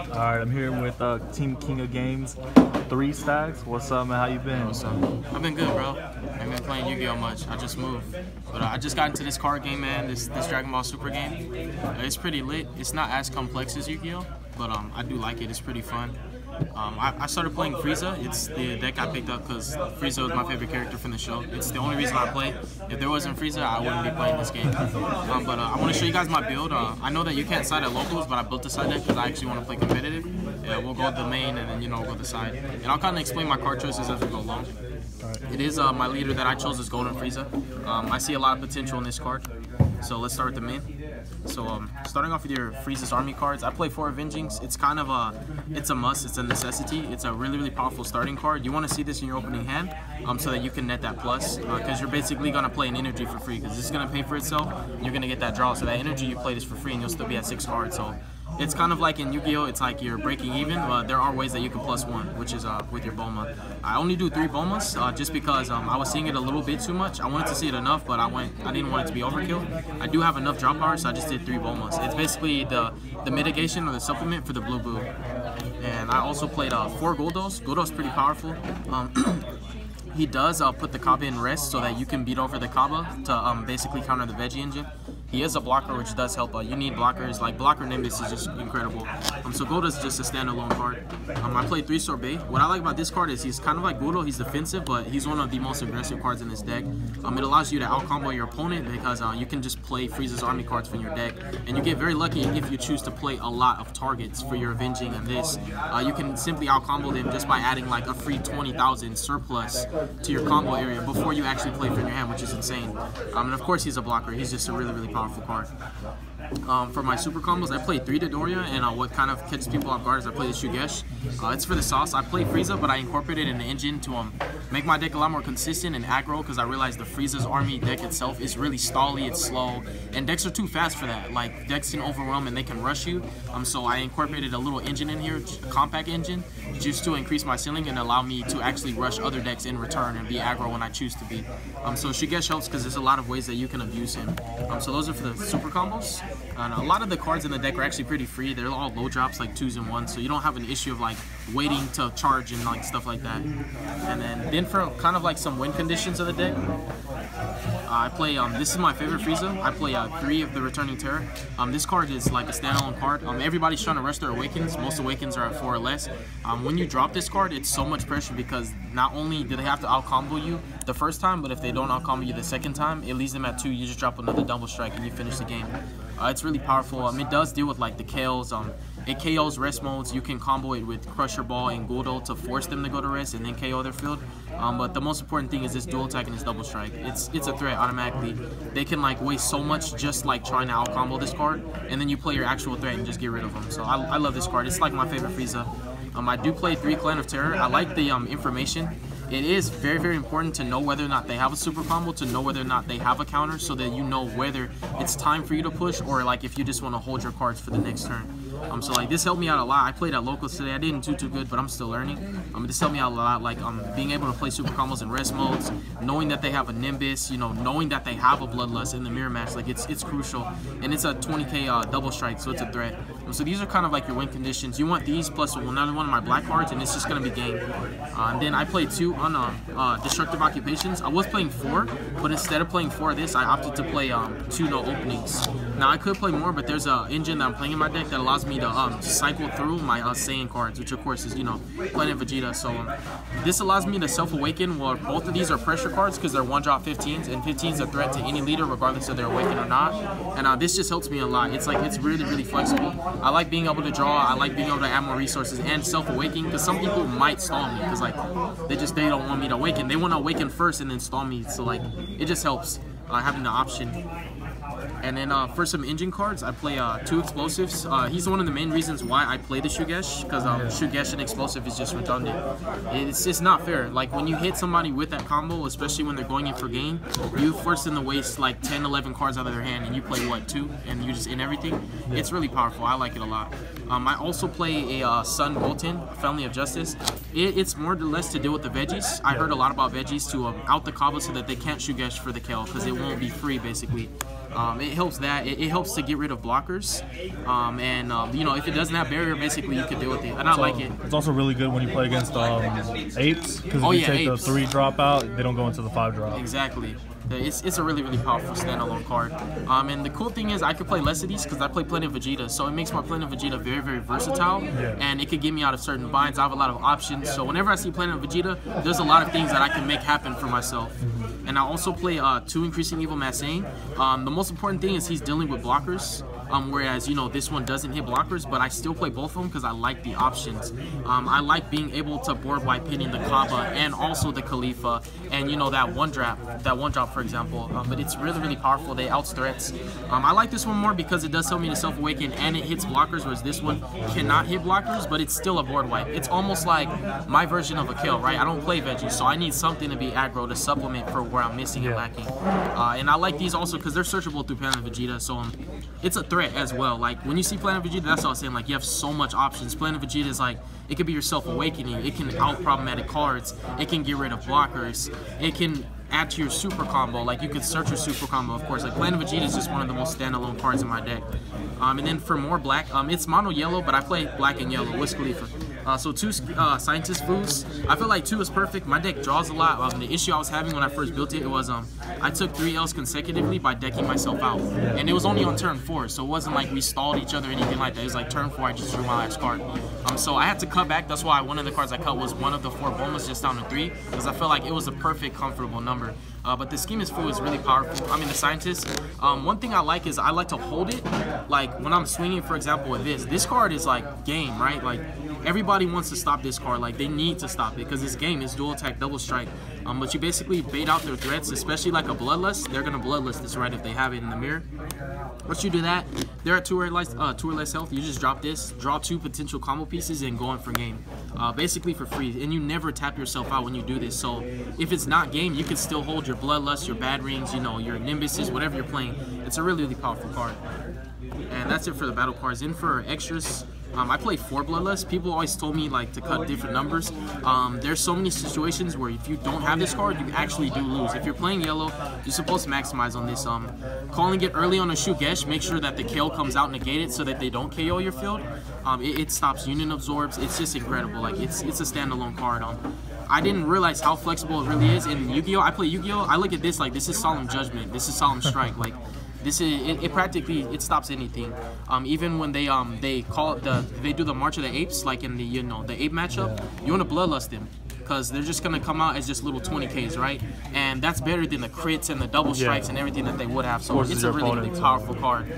Alright, I'm here with Team King of Games, 3Stacks. What's up, man? How you been? What's up? I've been good, bro. I haven't been playing Yu-Gi-Oh much. I just moved. But I just got into this card game, man, this Dragon Ball Super game. It's pretty lit. It's not as complex as Yu-Gi-Oh, but I do like it. It's pretty fun. I started playing Frieza. It's the deck I picked up because Frieza was my favorite character from the show. It's the only reason I play. If there wasn't Frieza, I wouldn't be playing this game. But I want to show you guys my build. I know that you can't side at locals, but I built the side deck because I actually want to play competitive. Yeah, we'll go to the main and then, we'll go to the side. And I'll kind of explain my card choices as we go along. It is my leader that I chose is Golden Frieza. I see a lot of potential in this card. So let's start with the main. So starting off with your Frieza's Army cards, I play 4 Avengings. It's kind of it's a must, it's a necessity. It's a really, really powerful starting card. You want to see this in your opening hand so that you can net that plus, because you're basically going to play an energy for free, because this is going to pay for itself. You're going to get that draw, so that energy you played is for free and you'll still be at 6 cards. So it's kind of like in Yu-Gi-Oh! It's like you're breaking even, but there are ways that you can +1, which is with your Boma. I only do 3 Bomas just because I was seeing it a little bit too much. I wanted to see it enough, but I didn't want it to be overkill. I do have enough drop power, so I just did 3 Bomas. It's basically the mitigation or the supplement for the blue boo. And I also played 4 Goldos. Goldo's pretty powerful. He does put the Kaba in rest so that you can beat over the Kaba to basically counter the Veggie engine. He is a blocker, which does help. You need blockers. Like Blocker Nimbus is just incredible. So Goldo is just a standalone card. I played 3 Sorbet. What I like about this card is he's kind of like Goldo. He's defensive, but he's one of the most aggressive cards in this deck. It allows you to out-combo your opponent because you can just play Frieza's Army cards from your deck. And you get very lucky if you choose to play a lot of targets for your Avenging and this. You can simply out-combo them just by adding like a free 20,000 surplus to your combo area before you actually play from your hand, which is insane. And of course he's a blocker. He's just a really, really powerful card. For my super combos, I play 3 Dodoria, and what kind of catches people off guard is I play the Shugesh. It's for the sauce. I play Frieza, but I incorporated an engine to make my deck a lot more consistent and aggro, because I realized the Frieza's Army deck itself is really stally, it's slow, and decks are too fast for that. Like, decks can overwhelm and they can rush you. So I incorporated a little engine in here, a compact engine, just to increase my ceiling and allow me to actually rush other decks in return and be aggro when I choose to be. So Shugesh helps because there's a lot of ways that you can abuse him. So those are for the super combos. And a lot of the cards in the deck are actually pretty free. They're all low drops, like 2s and 1s, so you don't have an issue of like waiting to charge and like stuff like that. And then for kind of like some win conditions of the deck, I play, this is my favorite Frieza. I play 3 of the Returning Terror. This card is like a standalone card. Everybody's trying to rush their Awakens. Most Awakens are at 4 or less. When you drop this card, it's so much pressure because not only do they have to out-combo you the first time, but if they don't out-combo you the second time, it leaves them at 2. You just drop another double strike and you finish the game. It's really powerful. It does deal with like the KOs. It KOs rest modes. You can combo it with Crusher Ball and Goldo to force them to go to rest and then KO their field. But the most important thing is this dual attack and this double strike. It's a threat automatically. They can like waste so much just like trying to out combo this card, and then you play your actual threat and just get rid of them. So I love this card. It's like my favorite Frieza. I do play 3 Clan of Terror. I like the information. It is very, very important to know whether or not they have a super combo, to know whether or not they have a counter, so that you know whether it's time for you to push or like if you just want to hold your cards for the next turn. So like this helped me out a lot. I played at locals today. I didn't do too good, but I'm still learning. This helped me out a lot, like being able to play super combos in rest modes, knowing that they have a Nimbus, knowing that they have a Bloodlust in the mirror match. Like it's crucial, and it's a 20k double strike, so it's a threat. So these are kind of like your win conditions. You want these plus another one of my black cards, and it's just gonna be game. And then I played 2 on Destructive Occupations. I was playing 4, but instead of playing 4 of this, I opted to play 2 no openings. Now I could play more, but there's an engine that I'm playing in my deck that allows me to cycle through my Saiyan cards, which of course is Planet Vegeta. So this allows me to self-awaken. Well, both of these are pressure cards because they're 1-drop 15s, and 15's a threat to any leader regardless if they're awakened or not. And this just helps me a lot. It's like it's really, really flexible. I like being able to draw. I like being able to add more resources and self-awaking, because some people might stall me because like they don't want me to awaken. They want to awaken first and then stall me. So like it just helps having the option. And then for some engine cards, I play 2 explosives. He's one of the main reasons why I play the Shugesh, because Shugesh and explosive is just redundant. It's just not fair. Like when you hit somebody with that combo, especially when they're going in for gain, you force them to waste like 10, 11 cards out of their hand, and you play what, 2, and you just end everything. It's really powerful. I like it a lot. I also play a Sun Goten, Family of Justice. It's more or less to deal with the veggies. I heard a lot about veggies to out the Kaba so that they can't Shugesh for the kill, because it won't be free basically. It helps that. It helps to get rid of blockers. You know, if it doesn't have barrier, basically you can deal with it. And I like it. It's also really good when you play against apes, because if you take the 3 drop out, they don't go into the 5 drop. Exactly. It's a really powerful standalone card. And the cool thing is I could play less of these because I play Planet Vegeta, so it makes my Planet Vegeta very versatile, and it could get me out of certain binds. I have a lot of options, so whenever I see Planet Vegeta, there's a lot of things that I can make happen for myself. And I also play 2 Increasing Evil Massane. The most important thing is he's dealing with blockers. Whereas, you know, this one doesn't hit blockers, but I still play both of them because I like the options. I like being able to board wipe hitting the Kaba and also the Khalifa, and you know, that one drop for example. But it's really powerful. They outs threats. I like this one more because it does tell me to self-awaken and it hits blockers, whereas this one cannot hit blockers, but it's still a board wipe. It's almost like my version of a kill, right? I don't play veggie, so I need something to be aggro to supplement for where I'm missing and lacking. And I like these also because they're searchable through Planet Vegeta, so it's a threat as well. Like when you see Planet Vegeta, that's what I was saying, like you have so much options. Planet Vegeta is like, it could be your self-awakening, it can out problematic cards, it can get rid of blockers, it can add to your super combo, like you could search your super combo, of course. Like Planet Vegeta is just one of the most standalone cards in my deck. And then for more black, it's mono yellow, but I play black and yellow with Khalifa. So 2 scientist boosts. I feel like 2 is perfect. My deck draws a lot. The issue I was having when I first built it was I took 3 L's consecutively by decking myself out, and it was only on turn 4, so it wasn't like we stalled each other or anything like that. It was like turn 4 I just drew my last card. So I had to cut back. That's why one of the cards I cut was one of the 4 bombas just down to 3, because I felt like it was a perfect comfortable number. But the scheme is full is really powerful. I mean, the scientist. One thing I like is I like to hold it. Like when I'm swinging, for example, with this card is like game, right? Like everybody wants to stop this card. Like they need to stop it because this game is dual attack, double strike. But you basically bait out their threats, especially like a bloodlust. They're gonna bloodlust this, right, if they have it in the mirror. Once you do that, they're at 2 or less health. You just drop this, draw 2 potential combo pieces, and go in for game. Basically for free, and you never tap yourself out when you do this. So if it's not game, you can still hold your bloodlust, your bad rings, you know, your nimbuses, whatever you're playing. It's a really powerful card. And that's it for the battle cards. In for extras, I play 4 bloodlust. People always told me like to cut different numbers. There's so many situations where if you don't have this card, you actually do lose. If you're playing yellow, you're supposed to maximize on this. Calling it early on a Shugesh, make sure that the KO comes out negated so that they don't KO your field. It stops union absorbs. It's just incredible. Like it's a standalone card. I didn't realize how flexible it really is. In Yu-Gi-Oh, I play Yu-Gi-Oh, I look at this like this is Solemn Judgment. This is Solemn Strike. Like this is it practically stops anything. Even when they do the March of the Apes, like in the the ape matchup, you want to bloodlust them because they're just gonna come out as just little 20Ks, right? And that's better than the crits and the double strikes and everything that they would have. So it's a really powerful card.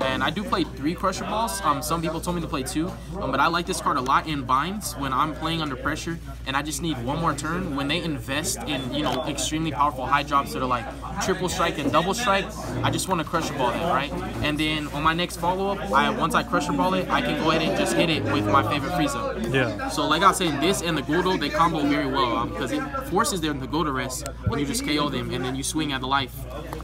And I do play 3 Crusher Balls. Some people told me to play 2, but I like this card a lot in binds when I'm playing under pressure and I just need one more turn. When they invest in extremely powerful high drops that are like triple strike and double strike, I just want to Crusher Ball it, right? And then on my next follow-up, once I Crusher Ball it, I can go ahead and just hit it with my favorite Frieza. Yeah. So like I was saying, this and the Guldo, they combo very well because it forces them to go to rest and you just KO them and then you swing at the life.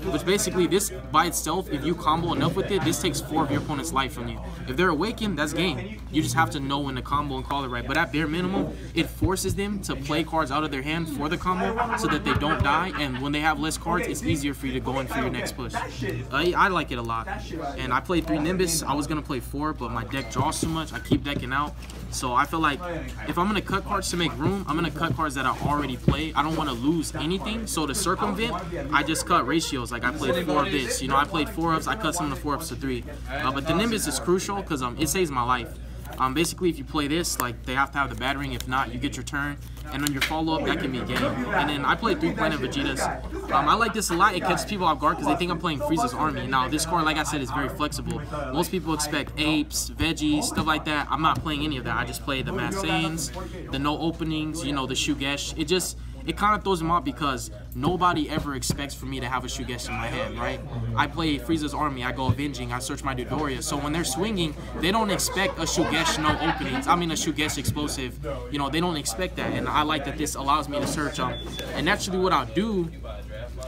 Which basically, this by itself, if you combo enough with it, this takes 4 of your opponent's life from you. If they're awakened, that's game. You just have to know when to combo and call it right. But at bare minimum, it forces them to play cards out of their hand for the combo so that they don't die. And when they have less cards, it's easier for you to go in for your next push. I like it a lot. And I played 3 Nimbus. I was going to play 4, but my deck draws too much. I keep decking out. So I feel like if I'm going to cut cards to make room, I'm going to cut cards that I already play. I don't want to lose anything. So to circumvent, I just cut ratios. Like I played 4 of this. I played 4 ups. I cut some of the 4 ups to 3. But the Nimbus is crucial because it saves my life. Basically, if you play this, like they have to have the bad ring. If not, you get your turn. And on your follow-up, that can be game. And then I played 3 Planet Vegetas. I like this a lot. It catches people off guard because they think I'm playing Frieza's army. Now, this card, like I said, is very flexible. Most people expect apes, veggies, stuff like that. I'm not playing any of that. I just play the Massanes, the no openings, the Shugesh. It kind of throws them off because nobody ever expects for me to have a Shugesh in my hand, right? I play Frieza's army, I go avenging, I search my Dodoria. So when they're swinging, they don't expect a Shugesh no openings. I mean a Shugesh explosive. They don't expect that. And I like that this allows me to search and naturally what I'll do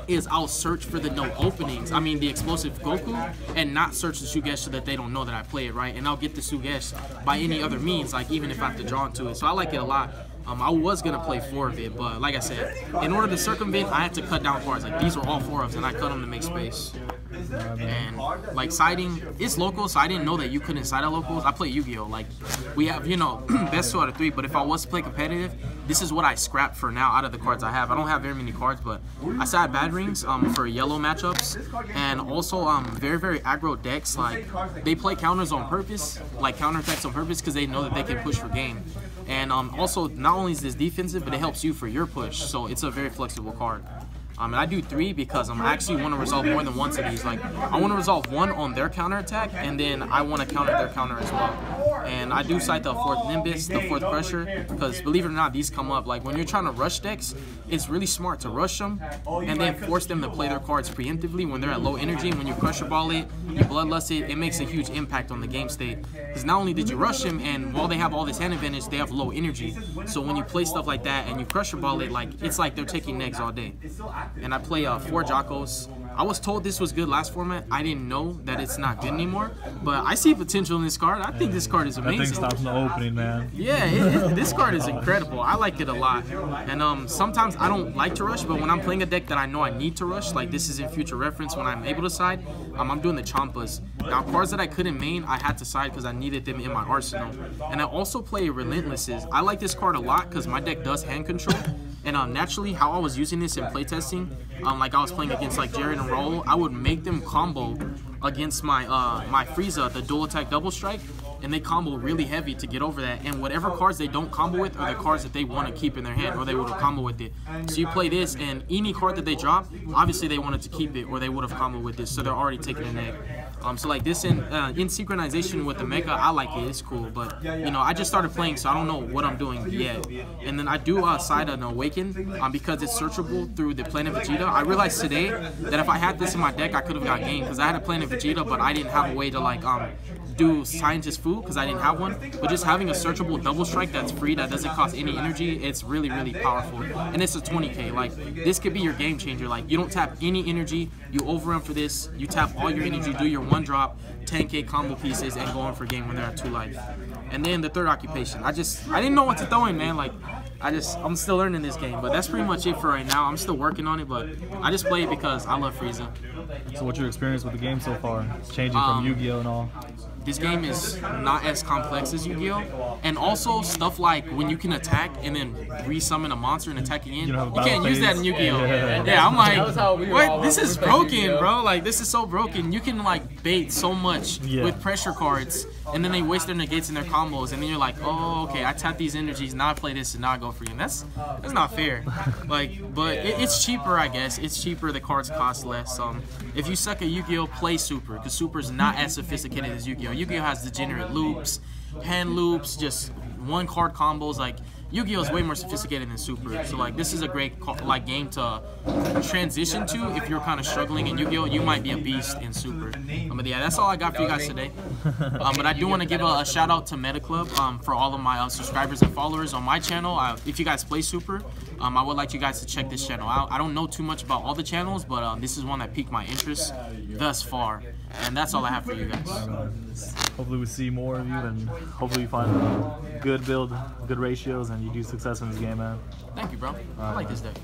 is I'll search for the no openings. I mean the explosive Goku, and not search the Shugesh so that they don't know that I play it, right? And I'll get the Shugesh by any other means, like even if I have to draw into it. So I like it a lot. I was gonna play 4 of it, but like I said, in order to circumvent, I had to cut down cards. Like these were all 4 of them, and I cut them to make space. And like siding, it's local, so I didn't know that you couldn't side at locals. I play Yu-Gi-Oh! Like we have, you know, best 2 out of 3. But if I was to play competitive, this is what I scrapped for now out of the cards I have. I don't have very many cards, but I side bad rings for yellow matchups, and also very aggro decks. Like they play counters on purpose, like counter attacks on purpose, because they know that they can push for game. And also, not only is this defensive, but it helps you for your push. So it's a very flexible card. And I do 3 because I actually want to resolve more than once of these. Like I want to resolve 1 on their counter attack, and then I want to counter their counter as well. And I do cite the 4th Nimbus, the 4th Pressure, because believe it or not, these come up. Like when you're trying to rush decks, it's really smart to rush them and then force them to play their cards preemptively when they're at low energy. And when you pressure ball it, you bloodlust it, it makes a huge impact on the game state. Because not only did you rush them, and while they have all this hand advantage, they have low energy. So when you play stuff like that and you pressure ball it, like it's like they're taking negs all day. And I play 4 Jocos. I was told this was good last format. I didn't know that it's not good anymore. But I see potential in this card. I think this card is amazing. That thing stops in the opening, man. Yeah, this card is incredible. I like it a lot. And sometimes I don't like to rush, but when I'm playing a deck that I know I need to rush, like this is in future reference when I'm able to side, I'm doing the Champas. Now, cards that I couldn't main, I had to side because I needed them in my arsenal. And I also play Relentlesses. I like this card a lot because my deck does hand control. And naturally, how I was using this in playtesting, like I was playing against like Jared and Raul, I would make them combo against my my Frieza, the dual attack double strike, and they combo really heavy to get over that. And whatever cards they don't combo with are the cards that they want to keep in their hand, or they would have combo with it. So you play this, and any card that they drop, obviously they wanted to keep it, or they would have combo with this. So they're already taking an egg. So like this in synchronization with the Mecha, I like it. It's cool, but you know I just started playing, so I don't know what I'm doing yet. And then I do side an Awaken because it's searchable through the Planet Vegeta. I realized today that if I had this in my deck, I could have got game because I had a Planet Vegeta, but I didn't have a way to like do Scientist Fu because I didn't have one. But just having a searchable double strike that's free, that doesn't cost any energy, it's really powerful. And it's a 20k. Like this could be your game changer. Like you don't tap any energy, you overrun for this, you tap all your energy, do your 1 drop, 10k combo pieces, and go in for game when they're at 2 life. And then the 3rd Occupation. I didn't know what to throw in, man. Like I'm still learning this game, but that's pretty much it for right now. I'm still working on it, but I just play it because I love Frieza. So what's your experience with the game so far? It's changing from Yu-Gi-Oh and all. This game is not as complex as Yu-Gi-Oh! And also stuff like when you can attack and then resummon a monster and attack again, you can't use that in Yu-Gi-Oh! Yeah, I'm like, what? This is broken, bro. Like, this is so broken. You can like bait so much with pressure cards, and then they waste their negates and their combos, and then you're like, oh, okay, I tap these energies, now I play this, and now I go for you. And that's not fair. Like, but it's cheaper, I guess. It's cheaper. The cards cost less. If you suck at Yu-Gi-Oh, play Super, because Super is not as sophisticated as Yu-Gi-Oh. Yu-Gi-Oh has degenerate loops, hand loops, just 1 card combos. Like Yu-Gi-Oh is way more sophisticated than Super. So like this is a great like game to transition to if you're kind of struggling in Yu-Gi-Oh. You might be a beast in Super. But yeah, that's all I got for you guys today. But I do want to give a shout out to Meta Club for all of my subscribers and followers on my channel. If you guys play Super, I would like you guys to check this channel out. I don't know too much about all the channels, but this is one that piqued my interest thus far. And that's all I have for you guys. Hopefully we see more of you, and hopefully you find a good build, good ratios, and you do success in this game, man. Thank you, bro. I like this deck.